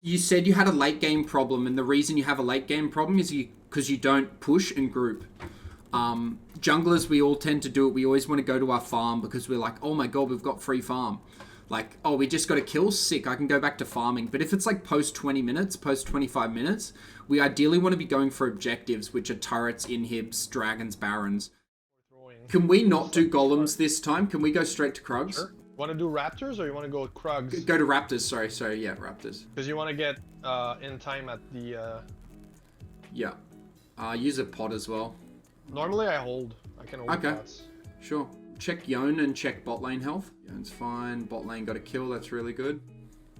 You said you had a late game problem, and the reason you have a late game problem is because you don't push and group. Junglers, we all tend to do it. We always want to go to our farm because we're like, oh my god, we've got free farm. Like, oh, we just got a kill, sick, I can go back to farming. But if it's like post 20 minutes, post 25 minutes, we ideally want to be going for objectives, which are turrets, inhibs, dragons, barons. Can we not do golems this time? Can we go straight to Krugs? Sure. Want to do raptors or you want to go with Krugs? Go to raptors, sorry, yeah, raptors. Because you want to get in time at the... Yeah. Use a pod as well. Normally I hold. I can hold pods. Sure. Check Yone and check bot lane health. Yone's fine. Bot lane got a kill. That's really good.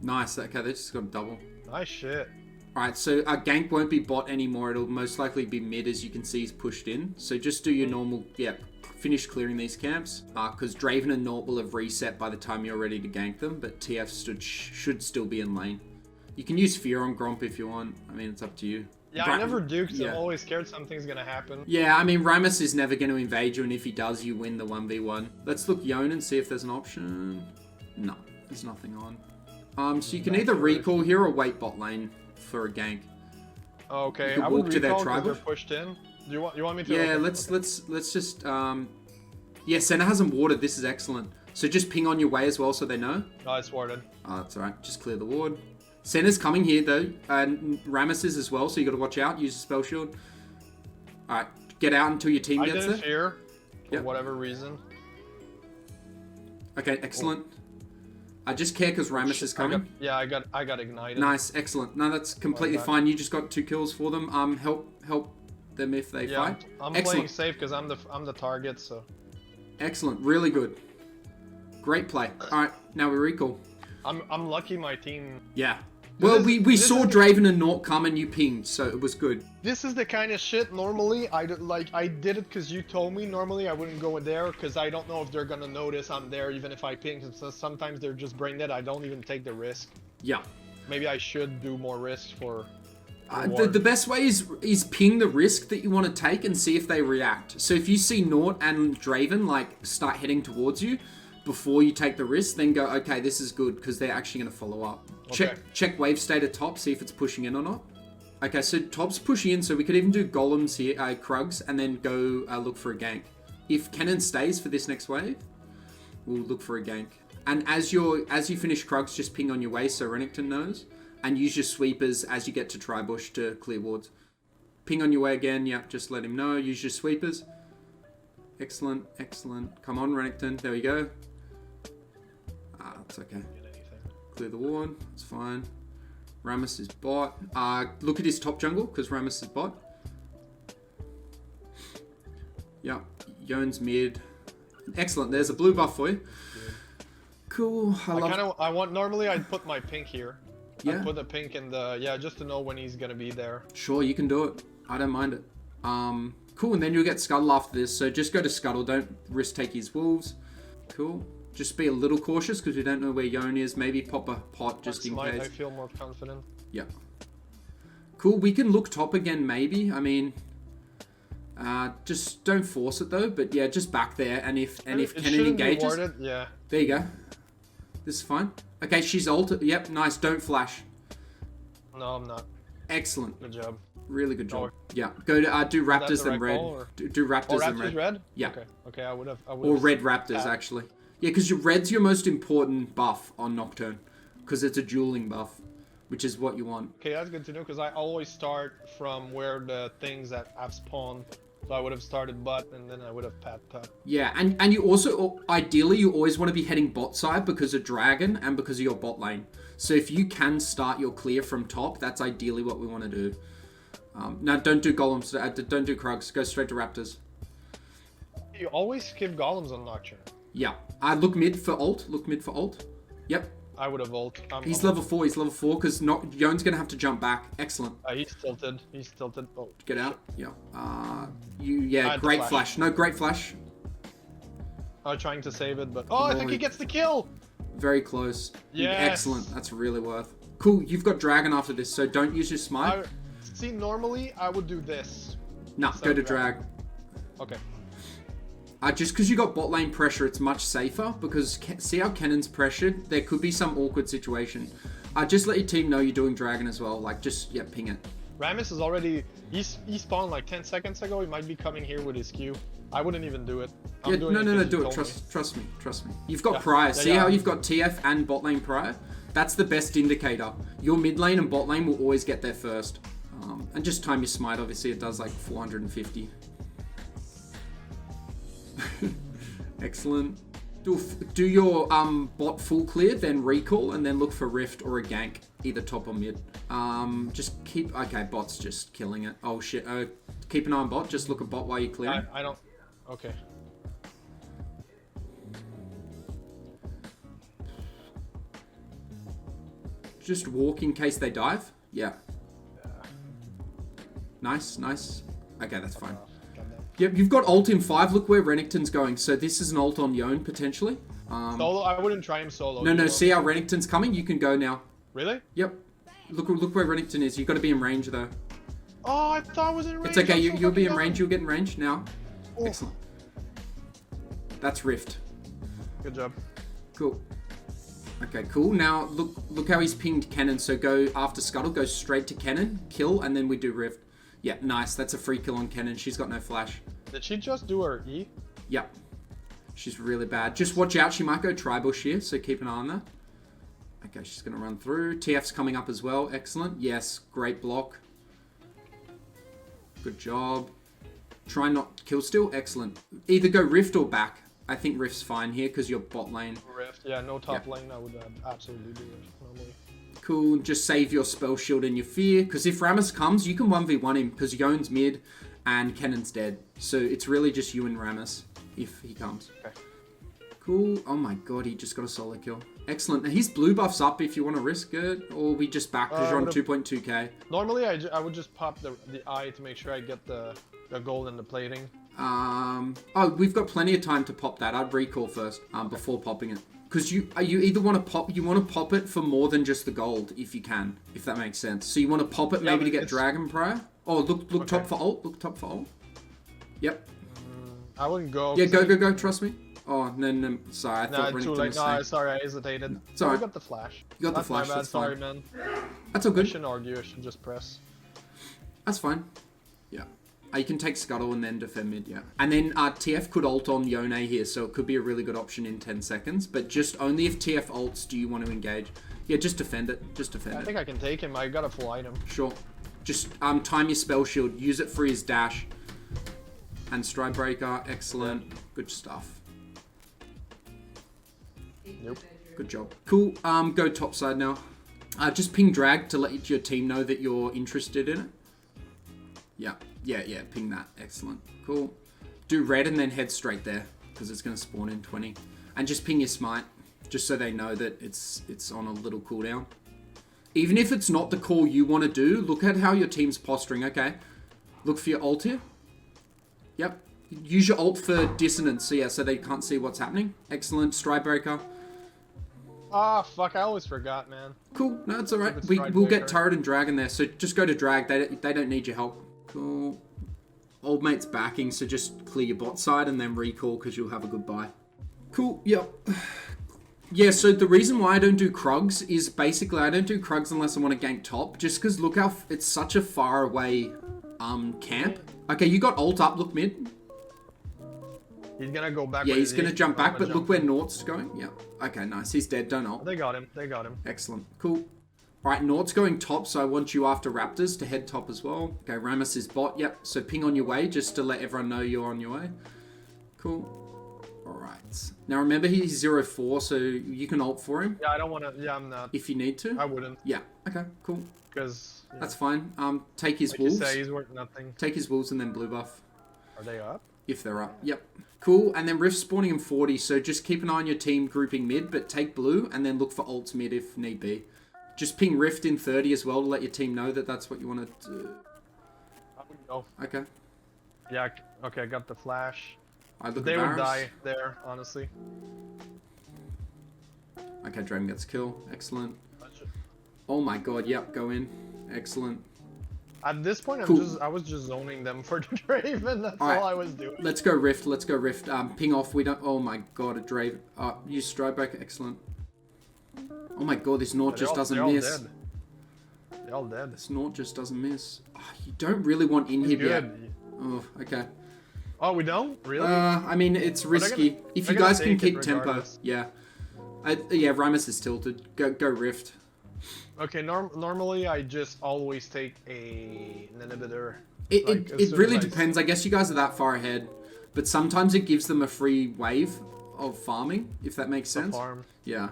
Nice. Okay, they just got a double. Nice shit. Alright, so our gank won't be bot anymore. It'll most likely be mid, as you can see he's pushed in. So just do your normal... Yeah, finish clearing these camps. Because Draven and Nort will have reset by the time you're ready to gank them. But TF should still be in lane. You can use Fear on Gromp if you want. I mean, it's up to you. Yeah, I never do because I'm always scared something's going to happen. Yeah, I mean, Rammus is never going to invade you, and if he does, you win the 1v1. Let's look Yone and see if there's an option. No, there's nothing on. So you can either recall here or wait bot lane for a gank. Okay, I would recall because they're pushed in. Do you want me to? Yeah, let's just yeah, Senna hasn't warded. This is excellent. So just ping on your way as well, so they know. No, it's warded. Oh, that's alright. Just clear the ward. Senna's coming here though, and Rammus is as well, so you got to watch out. Use a spell shield. All right, get out until your team gets there. I didn't fear for whatever reason. Okay, excellent. I just care because Rammus is coming. I got ignited. Nice, excellent. No, that's completely fine. You just got 2 kills for them. Help them if they fight. I'm playing safe because I'm the target. So. Excellent, really good. Great play. All right, now we recall. I'm lucky my team. Yeah. Well, we saw Draven and Nort come and you pinged, so it was good. This is the kind of shit normally I did it because you told me. Normally I wouldn't go there because I don't know if they're gonna notice I'm there even if I ping. So sometimes they're just brain dead. I don't even take the risk. Yeah. Maybe I should do more risk for. The best way is ping the risk that you want to take and see if they react. So if you see Nort and Draven like start heading towards you before you take the risk, then go, okay, this is good because they're actually going to follow up. Okay. Check wave state at top, see if it's pushing in or not. Okay, so top's pushing in, so we could even do golems here, Krugs, and then go look for a gank. If Kennen stays for this next wave, we'll look for a gank. And as you finish Krugs, just ping on your way so Renekton knows, and use your sweepers as you get to Tribush to clear wards. Ping on your way again, yep, just let him know. Use your sweepers. Excellent, excellent. Come on, Renekton, there we go. It's okay. Clear the ward. It's fine. Rammus is bot. Look at his top jungle because Rammus is bot. Yeah. Yone's mid. Excellent. There's a blue buff for you. Cool. Normally I'd put my pink here. Yeah. I'd put the pink in the just to know when he's gonna be there. Sure, you can do it. I don't mind it. Cool. And then you'll get Scuttle after this. So just go to Scuttle. Don't risk take his wolves. Cool. Just be a little cautious because we don't know where Yone is. Maybe pop a pot just in case. I feel more confident. Yeah. Cool. We can look top again, maybe. I mean, just don't force it though. But yeah, just back there. And if Kennen engages, yeah. There you go. This is fine. Okay, she's ulted. Yep, nice. Don't flash. No, I'm not. Excellent. Good job. Really good job. Yeah. Go to do Raptors and red. Do Raptors and red. Red. Yeah. Okay. I would have. Or red Raptors actually. Yeah, because your red's your most important buff on Nocturne. Because it's a dueling buff, which is what you want. Okay, that's good to know, because I always start from where the things that I've spawned. So I would have started bot, and then I would have pat top. Yeah, and you also, ideally, you always want to be heading bot side because of Dragon and because of your bot lane. So if you can start your clear from top, that's ideally what we want to do. Now, don't do golems, don't do Krugs, go straight to Raptors. You always skip golems on Nocturne. Yeah. Look mid for ult. Look mid for ult. Yep. I would have ult. He's level 4. He's level 4 because Yone's going to have to jump back. Excellent. He's tilted. He's tilted. Oh. Get out. Yeah. Great flash. No, great flash. I was trying to save it, but... Oh, I think he gets the kill! Very close. Yes. Excellent. That's really worth. Cool. You've got Dragon after this, so don't use your smite. See, normally I would do this. Nah, go to drag. Okay. Just because you got bot lane pressure, it's much safer because see how Kennen's pressured? There could be some awkward situation. Just let your team know you're doing dragon as well. Like, just, yeah, ping it. Rammus is already... He spawned like 10 seconds ago. He might be coming here with his Q. I wouldn't even do it. Yeah, no, do it. Trust me. You've got prior. See how you've got TF and bot lane prior? That's the best indicator. Your mid lane and bot lane will always get there first. And just time your smite. Obviously, it does like 450. Excellent. Do your bot full clear, then recall, and then look for rift or a gank, either top or mid. Just keep... Okay, bot's just killing it. Oh, shit. Keep an eye on bot. Just look at bot while you're clearing. I don't... Okay. Just walk in case they dive. Yeah. Nice. Okay, that's fine. Yep, you've got ult in 5. Look where Renekton's going. So this is an ult on Yone, potentially. Solo? I wouldn't try him solo. No, see how Renekton's coming? You can go now. Really? Yep. Look where Renekton is. You've got to be in range, though. Oh, I thought I was in range. It's okay. You'll be in range. You'll get in range now. Oh. Excellent. That's Rift. Good job. Cool. Okay, cool. Now, look how he's pinged Cannon. So go after Scuttle. Go straight to Cannon. Kill, and then we do Rift. Yeah, nice. That's a free kill on Cannon. She's got no flash. Did she just do her E? Yep. She's really bad. Just watch out. She might go tri-bush here, so keep an eye on that. Okay, she's going to run through. TF's coming up as well. Excellent. Yes, great block. Good job. Try not to kill still. Excellent. Either go Rift or back. I think Rift's fine here because you're bot lane. Rift, yeah, no top lane. I would absolutely do it normally. Cool. Just save your spell shield and your fear, because if Rammus comes, you can 1v1 him because Yone's mid and Cannon's dead. So it's really just you and Rammus if he comes. Okay. Cool. Oh my god, he just got a solo kill. Excellent. Now his blue buff's up if you want to risk it, or we just back because you're on 2.2k. Normally, I would just pop the eye to make sure I get the gold and the plating. Oh, we've got plenty of time to pop that. I'd recall first before popping it. Because you either want to pop it for more than just the gold if you can, if that makes sense. So you want to pop it maybe to get dragon prior. Oh, look top for ult. Look top for ult. Yep. I wouldn't go. Yeah, go. Trust me. Oh no. Sorry, I thought too late. No, sorry, I hesitated. Sorry. I got the flash. You got the flash. My bad. That's Sorry, fine. man. That's all good. I shouldn't argue. I should just press. That's fine. Yeah. You can take Scuttle and then defend mid, yeah. And then TF could ult on Yone here, so it could be a really good option in 10 seconds. But just only if TF ults do you want to engage. Yeah, just defend it. I think I can take him. I got a full item. Sure. Just time your spell shield. Use it for his dash. And Stride Breaker. Excellent. Yeah. Good stuff. Nope. Good job. Cool. Go top side now. Just ping drag to let your team know that you're interested in it. Yeah, ping that. Excellent. Cool. Do red and then head straight there, because it's going to spawn in 20. And just ping your smite, just so they know that it's on a little cooldown. Even if it's not the call you want to do, look at how your team's posturing, okay? Look for your ult here. Yep. Use your ult for dissonance, so they can't see what's happening. Excellent. Stride Breaker. Ah, fuck, I always forgot, man. Cool. No, it's alright. We'll get turret and dragon there, so just go to drag. They don't need your help. Cool. Old mate's backing, so just clear your bot side and then recall because you'll have a good buy. Cool, yep. Yeah, so the reason why I don't do Krugs is basically I don't do Krugs unless I want to gank top, just because look how it's such a far away camp. Okay, you got ult up, look mid. He's gonna go back. Yeah, he's gonna jump back, but look where Nort's going. Yeah. Okay, nice. He's dead, don't ult. They got him. Excellent. Cool. Alright, Nord's going top, so I want you after Raptors to head top as well. Okay, Rammus is bot, yep. So ping on your way, just to let everyone know you're on your way. Cool. Alright. Now remember, he's 0-4, so you can ult for him. Yeah, I don't want to, I'm not. If you need to. I wouldn't. Yeah, okay, cool. Because... Yeah. That's fine. Take his like wolves. You say, he's worth nothing. Take his wolves and then blue buff. Are they up? If they're up, yep. Cool, and then Rift spawning in 40, so just keep an eye on your team grouping mid, but take blue, and then look for ults mid if need be. Just ping Rift in 30 as well to let your team know that that's what you want to do. I wouldn't go. Okay. Yeah, okay, I got the flash. They would die there, honestly. Okay, Dragon gets kill. Excellent. Oh my god, yep, go in. Excellent. At this point, I was just zoning them for the Draven. That's all I was doing. Let's go Rift. Ping off. We don't. Oh my god, a Draven. Use Stride Breaker. Excellent. Oh my god, this Nort just doesn't they're all miss. dead. They're all dead. This Nort just doesn't miss. Oh, you don't really want inhib yet. Oh, okay. Oh, we don't? Really? I mean, it's risky. If you guys can keep tempo. regardless. Yeah. Yeah, Ramus is tilted. Go Rift. Okay, normally I just always take an inhibitor. It really depends. I guess you guys are that far ahead. But sometimes it gives them a free wave of farming, if that makes sense. Farm. Yeah.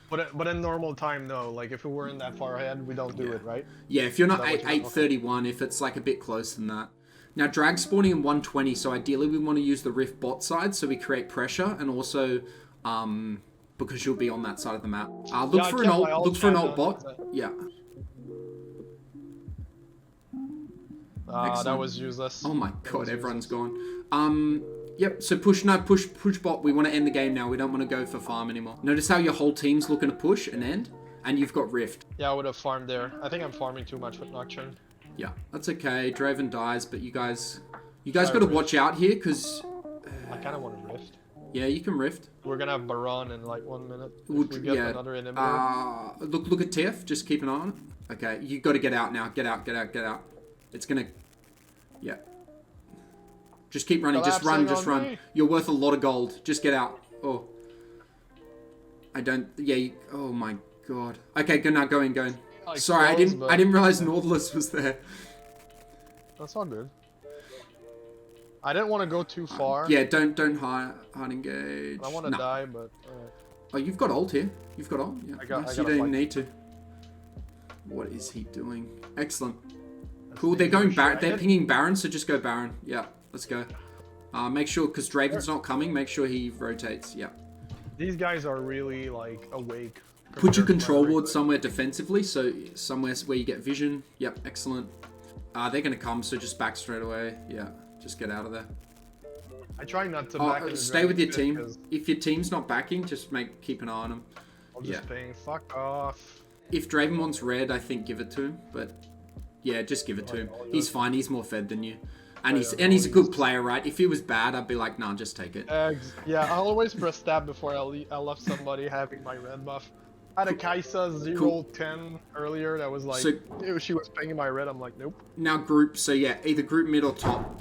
But in normal time, though, like if we weren't that far ahead, we don't do it, right? Yeah, if you're not Is that what you meant? 831, if it's like a bit closer than that. Now, drag spawning in 120, so ideally we want to use the Rift bot side so we create pressure, and also because you'll be on that side of the map. Look for an alt bot. Yeah. That was useless. Oh my god, everyone's gone. Yep, so push bot. We want to end the game now. We don't want to go for farm anymore. Notice how your whole team's looking to push and end, and you've got Rift. Yeah, I would have farmed there. I think I'm farming too much with Nocturne. Yeah, that's okay. Draven dies, but you guys got to watch out here, because... I kind of want to Rift. Yeah, you can Rift. We're going to have Baron in like 1 minute. If we get another inhibitor. Look at TF. Just keep an eye on it. Okay, you got to get out now. Get out. It's going to... Yeah. Just keep running. Just run. Me. You're worth a lot of gold. Just get out. Oh. I don't... Yeah, oh my god. Okay, go now. Go in. Like Sorry, I didn't realize Nautilus was there. That's all good. I didn't want to go too far. Yeah, don't hard engage. I want to die, but... Oh, you've got ult here. You've got ult. Yeah, I you don't even need to. What is he doing? Excellent. Cool, they're going Baron. They're pinging Baron, so just go Baron. Yeah, let's go. Make sure, because Draven's not coming, make sure he rotates. Yeah. These guys are really, like, awake. Put your control ward somewhere defensively, so somewhere where you get vision. Yep, excellent. They're going to come, so just back straight away. Yeah, just get out of there. I try not to back in. Stay with your team. If your team's not backing, just keep an eye on them. I'll just ping. Fuck off. If Draven wants red, I think give it to him, but yeah, just give it to him. He's fine. He's more fed than you. And he's a good player, right? If he was bad, I'd be like, nah, just take it. Yeah, I'll always press tab before I left somebody having my red buff. I had a Kaisa 0-10 earlier that was like, she was pinging my red. I'm like, nope. Now group, so yeah, either group mid or top.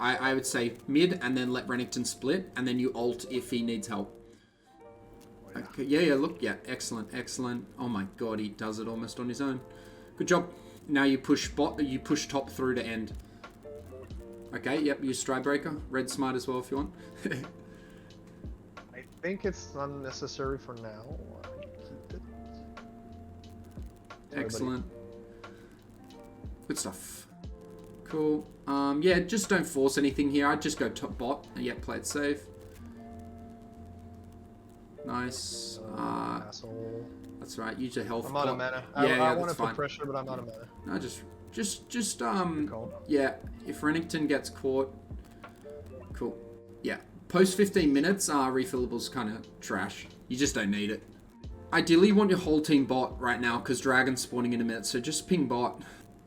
I would say mid and then let Renekton split, and then you ult if he needs help. Okay, yeah, look, yeah, excellent. Oh my god, he does it almost on his own. Good job. Now you push top through to end. Okay, yep, use Stridebreaker. Red smart as well if you want. I think it's unnecessary for now. Keep it. Excellent. Good stuff. Cool. Yeah, just don't force anything here. I'd just go top bot and yeah, play it safe. Nice. Asshole. That's right. Use your health. I'm out of mana. Yeah, I want to put pressure, but I'm out of mana. No, just yeah. If Renekton gets caught, cool. Yeah. Post 15 minutes, refillable's kind of trash. You just don't need it. Ideally, you want your whole team bot right now because Dragon's spawning in a minute. So just ping bot.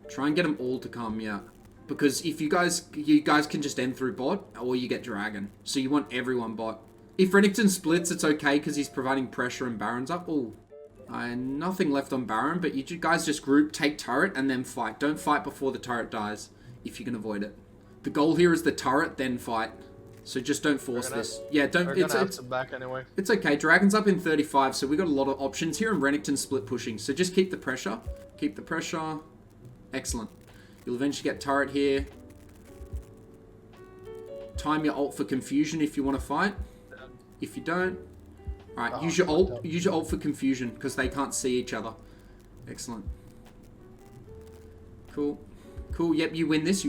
Try and get them all to come. Yeah. Because if you guys can just end through bot, or you get Dragon. So you want everyone bot. If Renekton splits, it's okay because he's providing pressure and Baron's up. Oh. Nothing left on Baron, but you guys just group, take turret, and then fight. Don't fight before the turret dies, if you can avoid it. The goal here is the turret, then fight. So just don't force this. Yeah, don't. It's back anyway. It's okay. Dragon's up in 35, so we got a lot of options here, and Renekton split pushing. So just keep the pressure. Keep the pressure. Excellent. You'll eventually get turret here. Time your ult for confusion if you want to fight. If you don't. Alright, use your ult. Use your ult for confusion because they can't see each other. Excellent. Cool. Yep, you win this.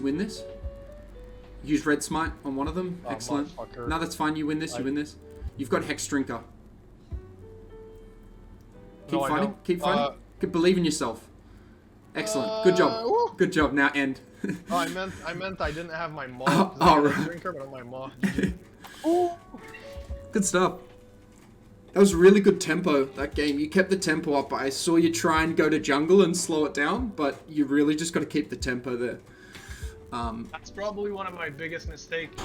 Use red smite on one of them. Excellent. No, that's fine. You win this. You've got Hex Drinker. Keep fighting. Believe in yourself. Excellent. Good job. Now end. Oh, I meant I didn't have my maw. Right. Drinker, but on my maw. Good stuff. That was really good tempo, that game. You kept the tempo up. I saw you try and go to jungle and slow it down, but you really just got to keep the tempo there. That's probably one of my biggest mistakes,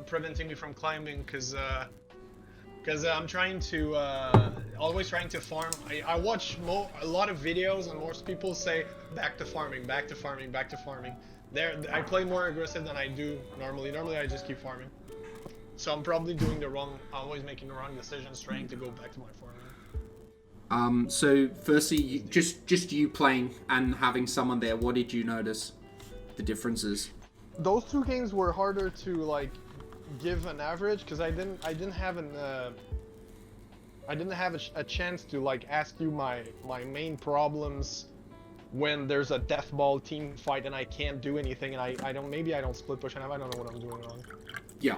preventing me from climbing, because Because I'm trying to, always trying to farm. I watch a lot of videos, and most people say back to farming, back to farming, back to farming. I play more aggressive than I do normally. Normally I just keep farming. So I'm probably doing always making the wrong decisions, trying to go back to my farming. So firstly, just you playing and having someone there, what did you notice the differences? Those two games were harder to like give an average because I didn't have a chance to like ask you my main problems when there's a death ball team fight and I can't do anything, and I don't split push enough. I don't know what I'm doing wrong. Yeah.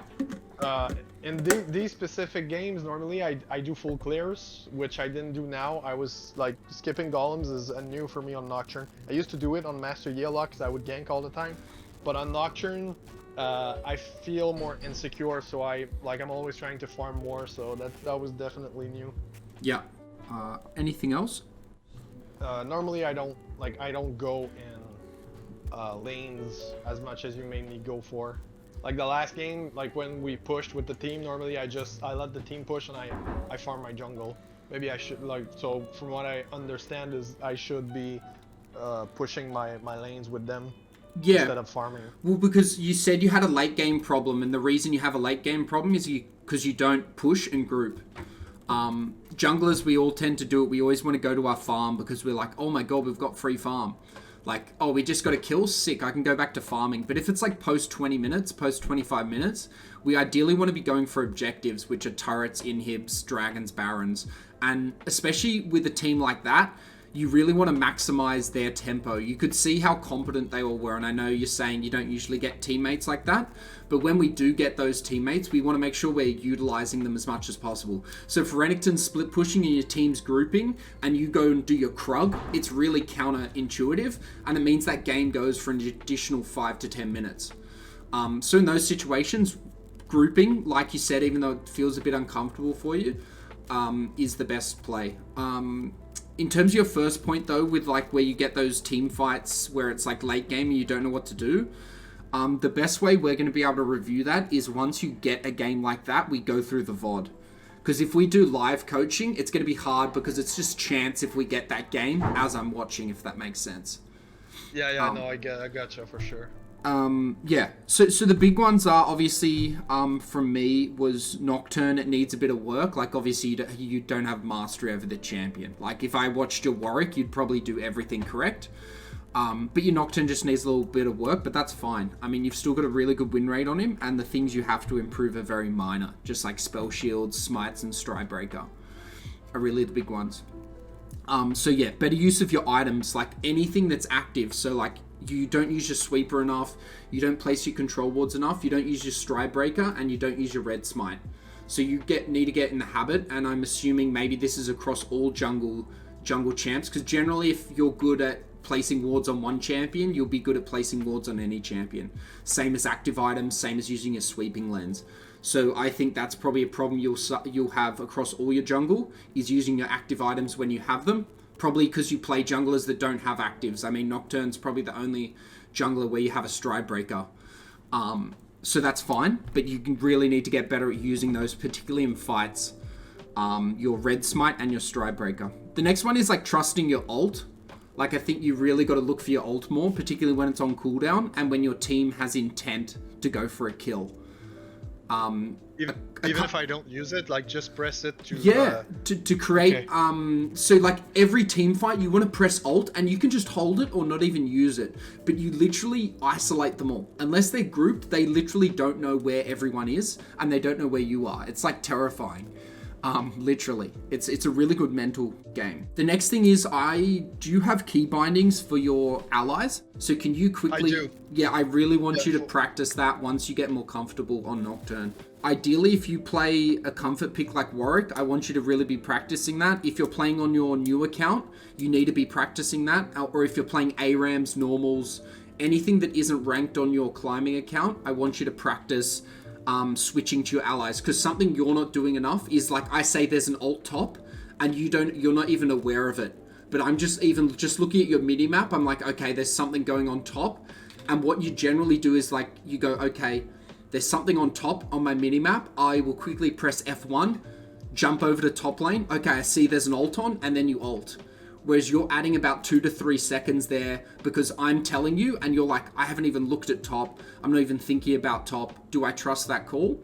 In these specific games, normally I do full clears, which I didn't do now. I was like skipping golems is new for me on Nocturne. I used to do it on Master Yi a lot because I would gank all the time, but on Nocturne, I feel more insecure, so I'm always trying to farm more. So that was definitely new. Yeah. Anything else? Normally I don't go in lanes as much as you made me go for. Like the last game, like when we pushed with the team, normally I let the team push and I farm my jungle. Maybe I should so from what I understand is I should be pushing my lanes with them. Yeah. Instead of farming. Well, because you said you had a late game problem, and the reason you have a late game problem is because you don't push and group. Junglers, we all tend to do it. We always want to go to our farm because we're like, oh my god, we've got free farm. Like, oh, we just got a kill, sick, I can go back to farming. But if it's like post 20 minutes, post 25 minutes, we ideally want to be going for objectives, which are turrets, inhibs, dragons, barons. And especially with a team like that, you really want to maximize their tempo. You could see how competent they all were, and I know you're saying you don't usually get teammates like that, but when we do get those teammates, we want to make sure we're utilizing them as much as possible. So for Renekton split pushing and your team's grouping, and you go and do your Krug, it's really counterintuitive, and it means that game goes for an additional 5 to 10 minutes. So in those situations, grouping, like you said, even though it feels a bit uncomfortable for you, is the best play. In terms of your first point though, with like where you get those team fights where it's like late game and you don't know what to do, the best way we're going to be able to review that is once you get a game like that, we go through the VOD. Because if we do live coaching, it's going to be hard because it's just chance if we get that game as I'm watching, if that makes sense. Yeah, no, I gotcha for sure. Yeah, so the big ones are obviously, from me, was Nocturne. It needs a bit of work. Like, obviously, you don't have mastery over the champion. Like, if I watched your Warwick, you'd probably do everything correct. But your Nocturne just needs a little bit of work, but that's fine. I mean, you've still got a really good win rate on him, and the things you have to improve are very minor. Just like Spell Shields, Smites, and Stridebreaker are really the big ones. So yeah, better use of your items, like anything that's active. So like, you don't use your sweeper enough, you don't place your control wards enough, you don't use your Stridebreaker, and you don't use your red smite. So you need to get in the habit, and I'm assuming maybe this is across all jungle champs, because generally if you're good at placing wards on one champion, you'll be good at placing wards on any champion. Same as active items, same as using a sweeping lens. So I think that's probably a problem you'll have across all your jungle, is using your active items when you have them. Probably because you play junglers that don't have actives. I mean, Nocturne's probably the only jungler where you have a Stridebreaker. So that's fine, but you really need to get better at using those, particularly in fights. Your red smite and your Stridebreaker. The next one is like trusting your ult. Like, I think you really got to look for your ult more, particularly when it's on cooldown and when your team has intent to go for a kill. Even if I don't use it, like just press it to... Yeah, to create... Okay. So like every team fight, you want to press Alt and you can just hold it or not even use it. But you literally isolate them all. Unless they're grouped, they literally don't know where everyone is and they don't know where you are. It's like terrifying. Literally. It's a really good mental game. The next thing is, do you have key bindings for your allies? So can you quickly... I do. Yeah, I really want you to practice that once you get more comfortable on Nocturne. Ideally, if you play a comfort pick like Warwick, I want you to really be practicing that. If you're playing on your new account, you need to be practicing that. Or if you're playing ARAMs, normals, anything that isn't ranked on your climbing account, I want you to practice switching to your allies, because something you're not doing enough is, like, I say there's an alt top and you're not even aware of it, but I'm just looking at your mini map, I'm like, okay, there's something going on top, and what you generally do is like, you go, okay, there's something on top on my mini map, I will quickly press F1, jump over to top lane. Okay, I see there's an ult on, and then you ult. Whereas you're adding about 2 to 3 seconds there because I'm telling you, and you're like, I haven't even looked at top. I'm not even thinking about top. Do I trust that call?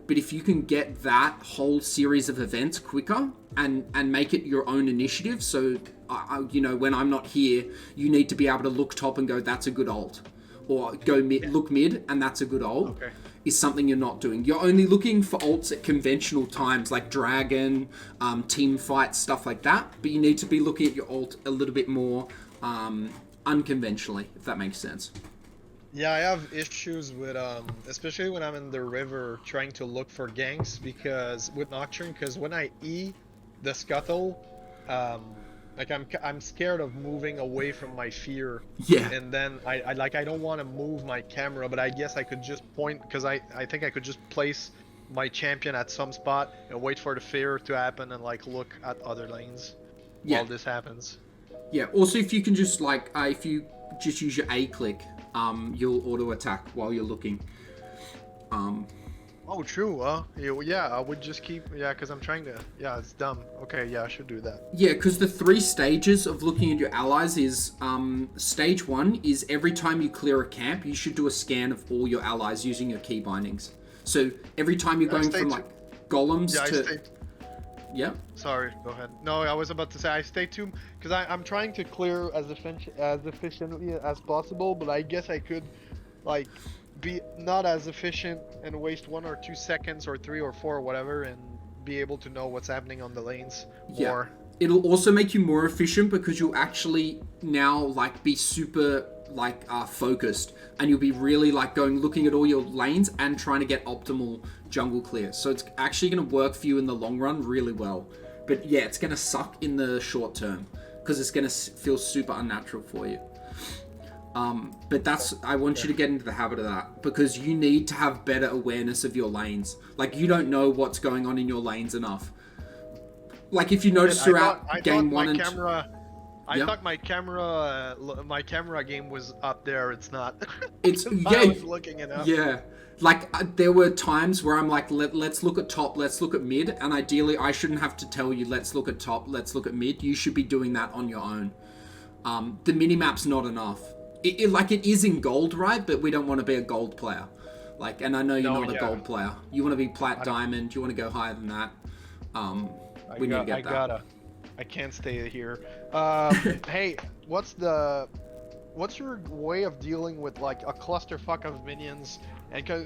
But if you can get that whole series of events quicker and make it your own initiative, so when I'm not here, you need to be able to look top and go, that's a good ult, or go mid, look mid, and that's a good ult. Okay. Is something you're not doing. You're only looking for ults at conventional times like dragon, team fights, stuff like that. But you need to be looking at your ult a little bit more unconventionally, if that makes sense. Yeah, I have issues with especially when I'm in the river trying to look for ganks because with Nocturne, because when I E the scuttle, like I'm scared of moving away from my fear. Yeah. And then I don't want to move my camera, but I guess I could just point because I think I could just place my champion at some spot and wait for the fear to happen and like look at other lanes while this happens. Yeah. Also, if you can just like if you just use your A click, you'll auto attack while you're looking. Oh, true. Yeah, I would just keep. Yeah, because I'm trying to. Yeah, it's dumb. Okay, yeah, I should do that. Yeah, because the 3 stages of looking at your allies is stage 1 is every time you clear a camp, you should do a scan of all your allies using your key bindings. So every time you're going from like golems to. Yeah. Sorry, go ahead. No, I was about to say I stay tuned because I'm trying to clear as efficiently as possible, but I guess I could like be not as efficient and waste 1 or 2 seconds or 3 or 4 or whatever and be able to know what's happening on the lanes more. It'll also make you more efficient because you'll actually now like be super like focused, and you'll be really like looking at all your lanes and trying to get optimal jungle clear. So it's actually going to work for you in the long run really well. But yeah, it's going to suck in the short term because it's going to feel super unnatural for you. But I want you to get into the habit of that because you need to have better awareness of your lanes. Like you don't know what's going on in your lanes enough. Like if you notice throughout game 1 and 2. I thought my camera game was up there. It's not. It's I was looking it up. Yeah, like there were times where I'm like, let's look at top, let's look at mid, and ideally I shouldn't have to tell you, let's look at top, let's look at mid. You should be doing that on your own. The minimap's not enough. It is in gold, right? But we don't want to be a gold player. Like, and I know you're not a gold player. You want to be plat diamond. You want to go higher than that. We need to get that. I can't stay here. Hey, what's your way of dealing with like a clusterfuck of minions? And cause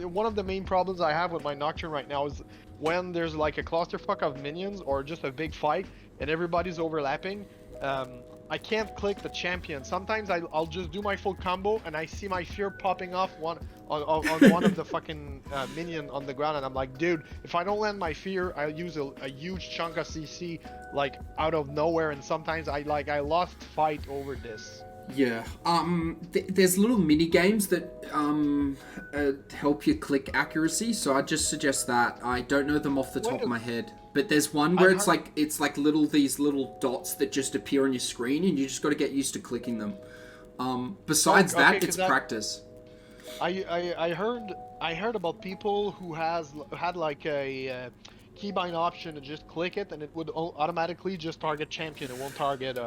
one of the main problems I have with my Nocturne right now is when there's like a clusterfuck of minions or just a big fight and everybody's overlapping. I can't click the champion. Sometimes I'll just do my full combo and I see my fear popping off on one of the fucking minion on the ground, and I'm like, dude, if I don't land my fear, I'll use a huge chunk of CC like out of nowhere, and sometimes I lost fight over this. Yeah. There's little mini games that help you click accuracy, so I just suggest that. I don't know them off the top of my head, but there's one where it's like these little dots that just appear on your screen, and you just got to get used to clicking them. Besides that, it's practice. I heard about people who had like a keybind option to just click it and it would automatically just target champion. It won't target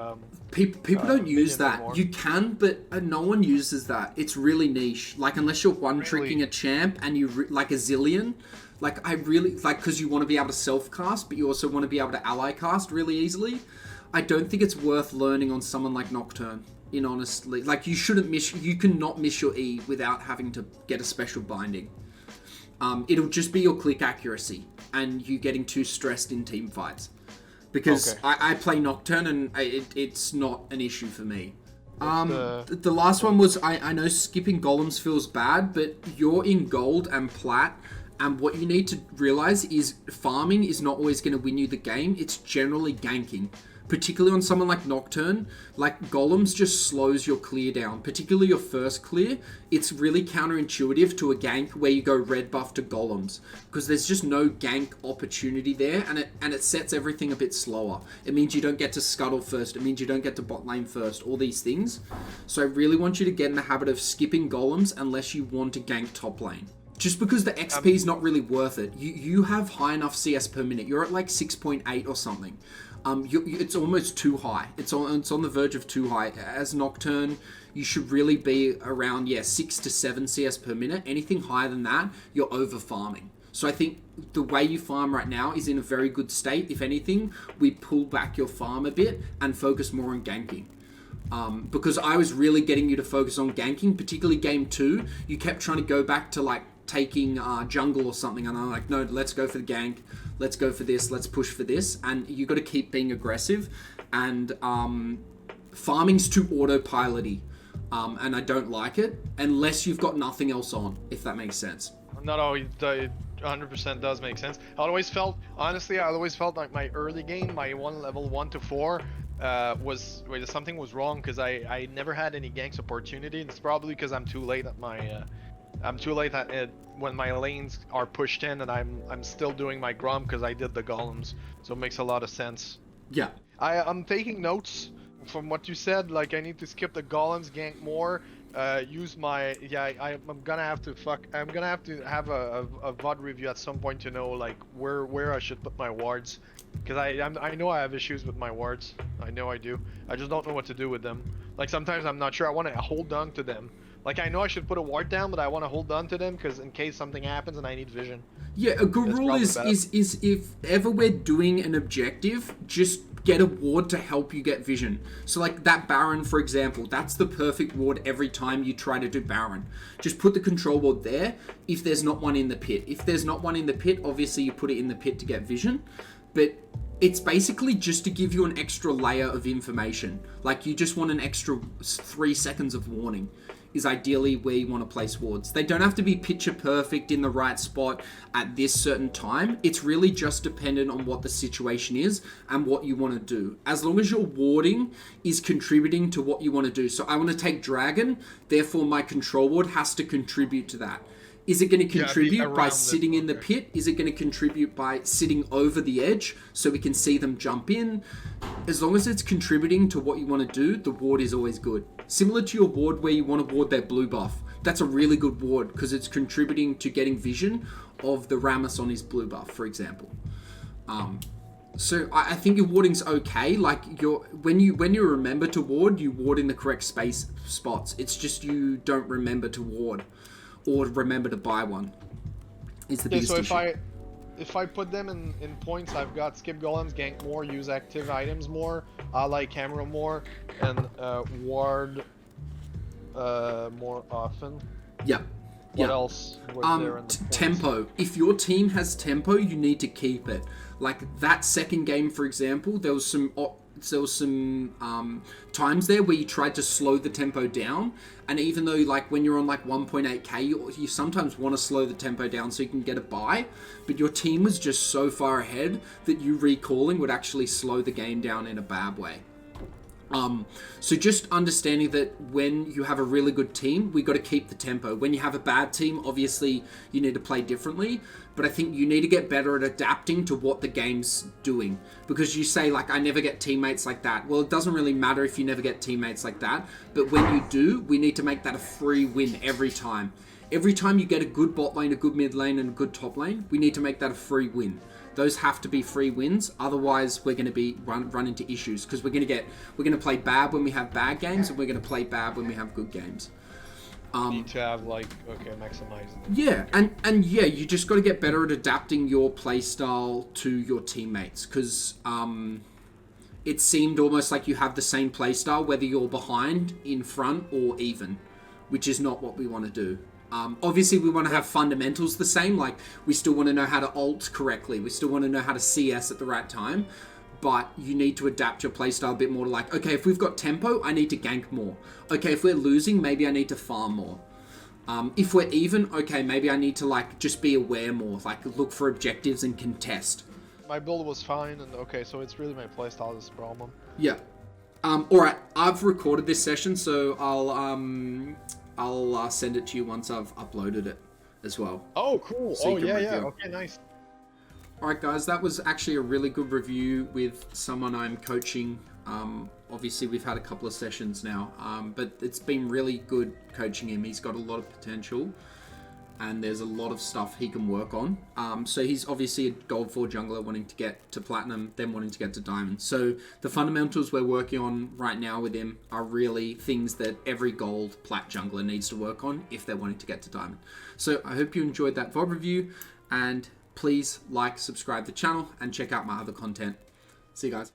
people don't use that anymore. You can, but no one uses that. It's really niche, like unless you're one tricking a champ and you like a zillion. Like I really like, because you want to be able to self cast, but you also want to be able to ally cast really easily. I don't think it's worth learning on someone like Nocturne. In honestly, like you cannot miss your E without having to get a special binding. It'll just be your click accuracy and you getting too stressed in team fights. Because I play Nocturne and it's not an issue for me. The last one was, I know skipping golems feels bad, but you're in gold and plat, and what you need to realize is farming is not always going to win you the game. It's generally ganking. Particularly on someone like Nocturne, like golems just slows your clear down, particularly your first clear. It's really counterintuitive to a gank where you go red buff to golems, because there's just no gank opportunity there, and it sets everything a bit slower. It means you don't get to scuttle first, it means you don't get to bot lane first, all these things. So I really want you to get in the habit of skipping golems unless you want to gank top lane. Just because the XP is not really worth it. You have high enough CS per minute. You're at like 6.8 or something. It's almost too high. It's on the verge of too high. As Nocturne, you should really be around 6 to 7 CS per minute. Anything higher than that, you're over farming. So I think the way you farm right now is in a very good state. If anything, we pull back your farm a bit and focus more on ganking. Because I was really getting you to focus on ganking, particularly game 2. You kept trying to go back to like taking jungle or something, and I'm like, no, let's go for the gank. Let's go for this. Let's push for this. And you got to keep being aggressive. And farming's too autopilot-y. And I don't like it unless you've got nothing else on, if that makes sense. No, it 100% does make sense. Honestly, I always felt like my early game, my level 1 to 4, something was wrong because I never had any ganks opportunity. And it's probably because I'm too late at when my lanes are pushed in, and I'm still doing my Grom because I did the golems, so it makes a lot of sense. Yeah. I'm taking notes from what you said. Like, I need to skip the golems, gank more, use my I'm gonna have to have a VOD review at some point to know like where I should put my wards, because I know I have issues with my wards. I know I do. I just don't know what to do with them. Like, sometimes I'm not sure. I want to hold on to them. Like, I know I should put a ward down, but I want to hold on to them because in case something happens and I need vision. Yeah, a good rule is if ever we're doing an objective, just get a ward to help you get vision. So like that Baron, for example, that's the perfect ward every time you try to do Baron. Just put the control ward there if there's not one in the pit. If there's not one in the pit, obviously you put it in the pit to get vision. But it's basically just to give you an extra layer of information. Like, you just want an extra 3 seconds of warning is ideally where you want to place wards. They don't have to be picture perfect in the right spot at this certain time. It's really just dependent on what the situation is and what you want to do. As long as your warding is contributing to what you want to do. So I want to take Dragon, therefore my control ward has to contribute to that. Is it going to contribute by sitting in the pit? Is it going to contribute by sitting over the edge so we can see them jump in? As long as it's contributing to what you want to do, the ward is always good. Similar to your ward where you want to ward their blue buff. That's a really good ward because it's contributing to getting vision of the Rammus on his blue buff, for example. So I think your warding's okay. Like, when you remember to ward, you ward in the correct spots. It's just you don't remember to ward. Or remember to buy one. Is the biggest issue. If I put them in points, I've got skip golems, gank more, use active items more, ally camera more, and ward more often. Yeah. What else was there in the tempo. If your team has tempo, you need to keep it. Like that second game, for example, there was some times there where you tried to slow the tempo down, and even though like when you're on like 1.8k, you sometimes want to slow the tempo down so you can get a buy, but your team was just so far ahead that you recalling would actually slow the game down in a bad way. So just understanding that when you have a really good team, we got to keep the tempo. When you have a bad team, obviously you need to play differently, but I think you need to get better at adapting to what the game's doing. Because you say like, I never get teammates like that. Well, it doesn't really matter if you never get teammates like that, but when you do, we need to make that a free win every time. Every time you get a good bot lane, a good mid lane, and a good top lane, we need to make that a free win. Those have to be free wins. Otherwise, we're going to be run into issues because we're going to play bad when we have bad games, and we're going to play bad when we have good games. Need to have maximize. Yeah, and yeah, you just got to get better at adapting your playstyle to your teammates because it seemed almost like you have the same playstyle whether you're behind, in front, or even, which is not what we want to do. Obviously, we want to have fundamentals the same. Like, we still want to know how to ult correctly. We still want to know how to CS at the right time. But you need to adapt your playstyle a bit more to like, okay, if we've got tempo, I need to gank more. Okay, if we're losing, maybe I need to farm more. If we're even, okay, maybe I need to like just be aware more. Like, look for objectives and contest. My build was fine, and okay, so it's really my playstyle that's the problem. Yeah. Alright, I've recorded this session, so I'll send it to you once I've uploaded it as well. Oh, cool. So yeah. Okay, nice. Alright guys, that was actually a really good review with someone I'm coaching. Obviously we've had a couple of sessions now, but it's been really good coaching him. He's got a lot of potential. and there's a lot of stuff he can work on. So he's obviously a gold 4 jungler wanting to get to platinum, then wanting to get to diamond. So the fundamentals we're working on right now with him are really things that every gold plat jungler needs to work on if they're wanting to get to diamond. So I hope you enjoyed that VOD review, and please like, subscribe the channel, and check out my other content. See you guys.